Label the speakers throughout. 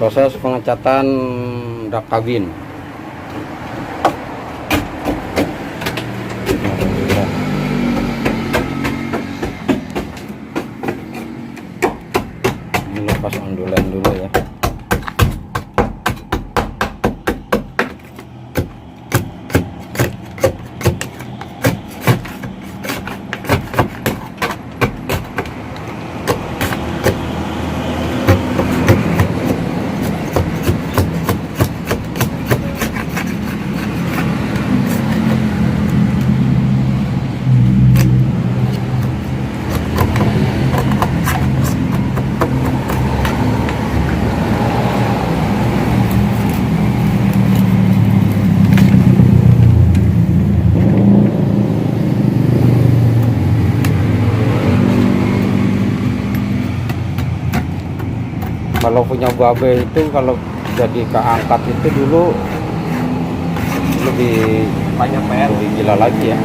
Speaker 1: Proses pengecatan dak kabin. Ini lepas ondulan dulu ya. Kalau punya babe itu kalau jadi keangkat itu dulu lebih
Speaker 2: banyak PR,
Speaker 1: lebih gila lagi ya.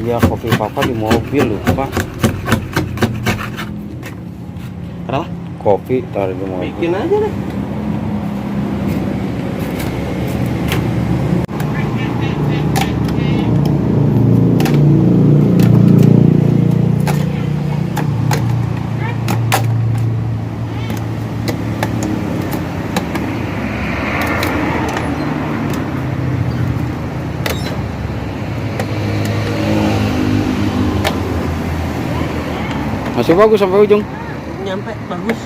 Speaker 1: Iya, kopi papa di mobil lupa.
Speaker 2: Kenapa?
Speaker 1: Kopi taruh di mobil.
Speaker 2: Bikin aja deh.
Speaker 1: Masih bagus sampai ujung.
Speaker 2: Nyampe bagus.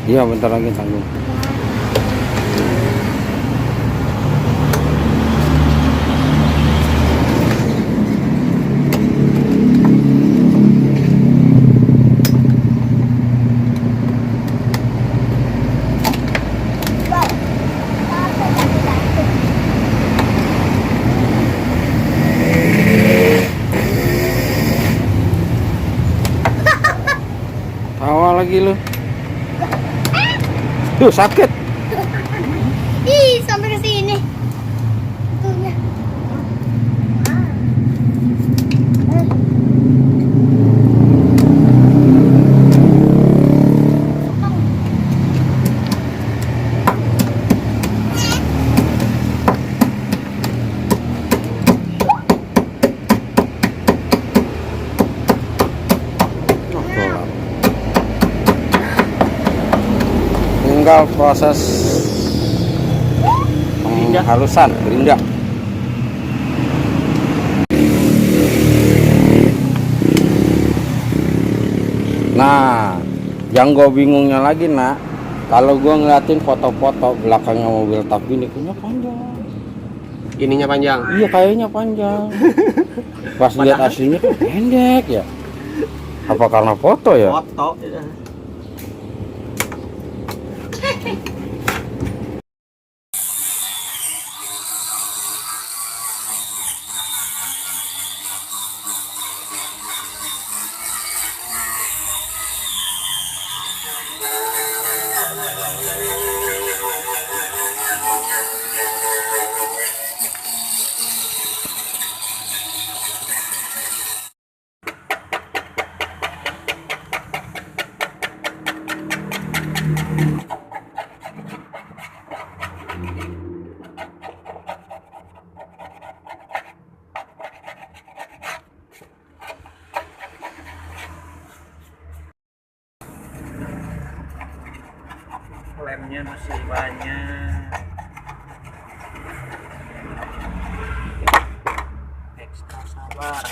Speaker 1: Iya, bentar lagi tanggung. Tawa lagi lu. Duh, sakit.
Speaker 3: Ih, sampai ke sini. Itunya.
Speaker 1: Tinggal proses penghalusan gerinda. Nah, yang gue bingungnya lagi nak, kalau gue ngeliatin foto-foto belakangnya mobil tapi ini kayaknya panjang.
Speaker 2: Ininya panjang.
Speaker 1: Iya, kayaknya panjang. Pas lihat aslinya kok pendek ya. Apa karena foto ya?
Speaker 2: Foto. Lemnya masih banyak. Ekstra sabar.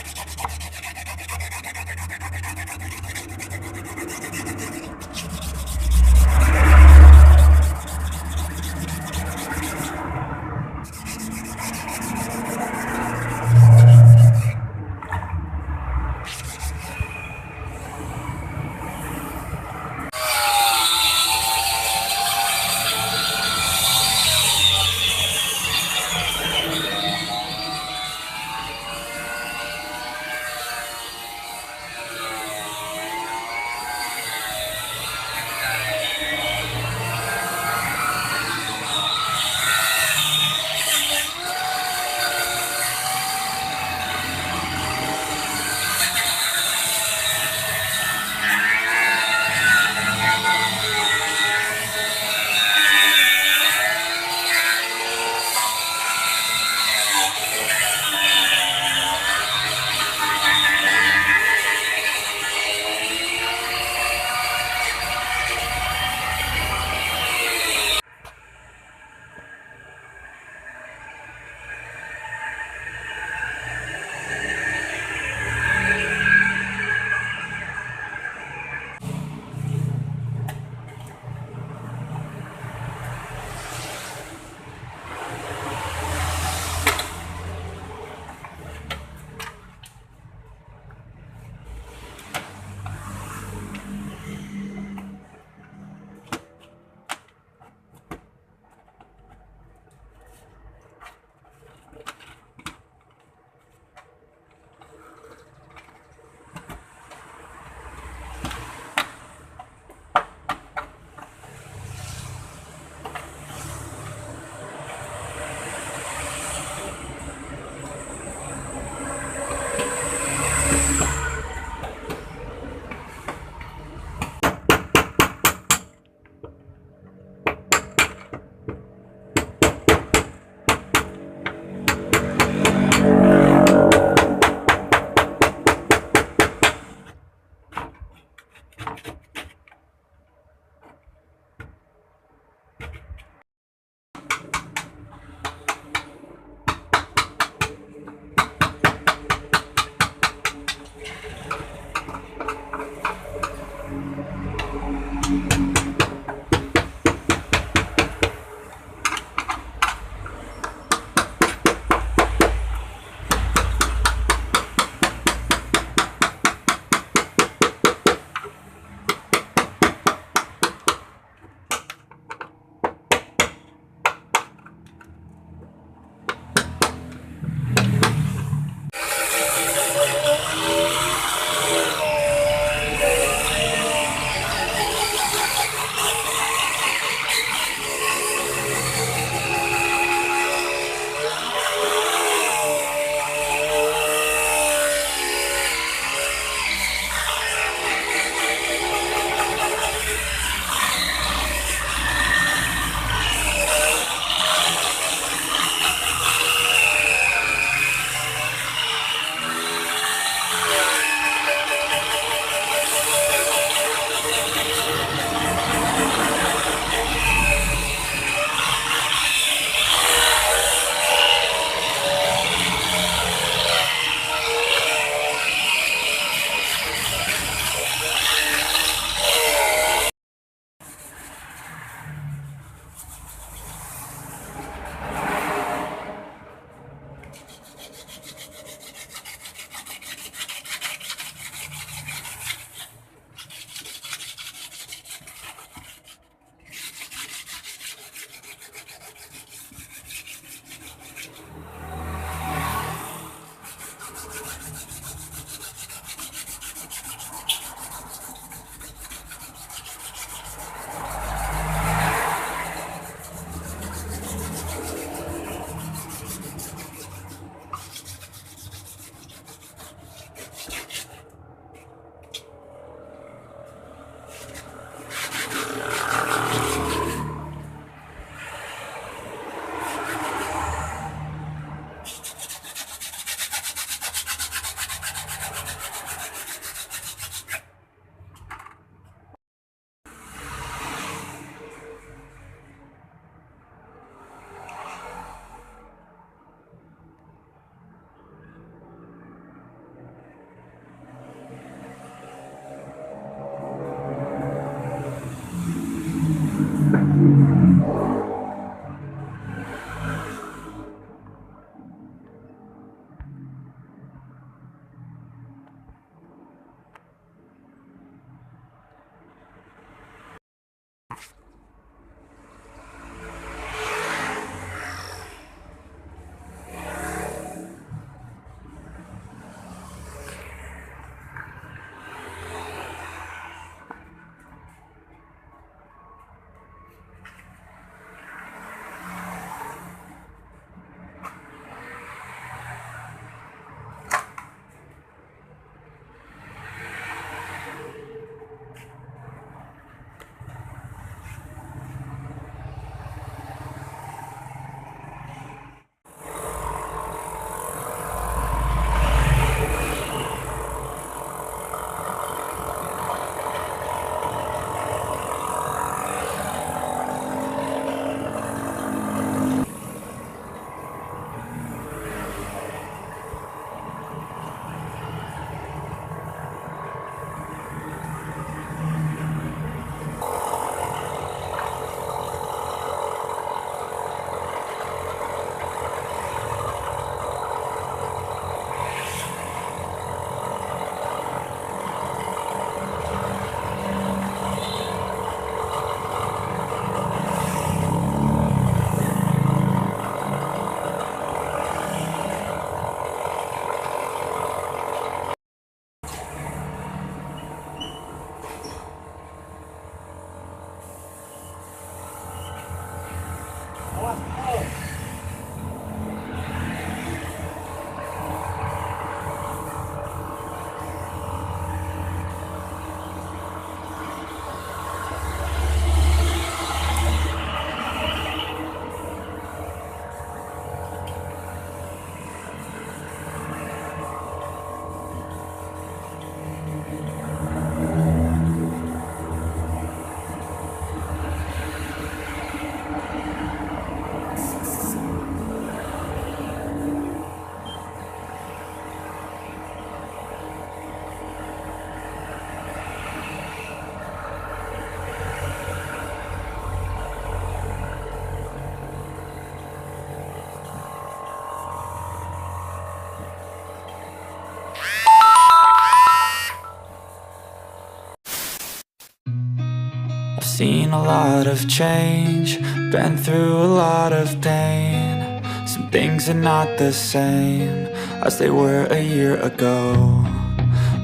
Speaker 4: seen a lot of change, been through a lot of pain. Some things are not the same as they were a year ago,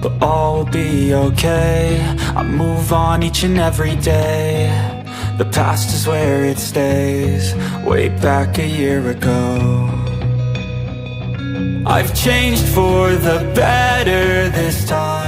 Speaker 4: but all will be okay. I move on each and every day. The past is where it stays, way back a year ago. I've changed for the better this time.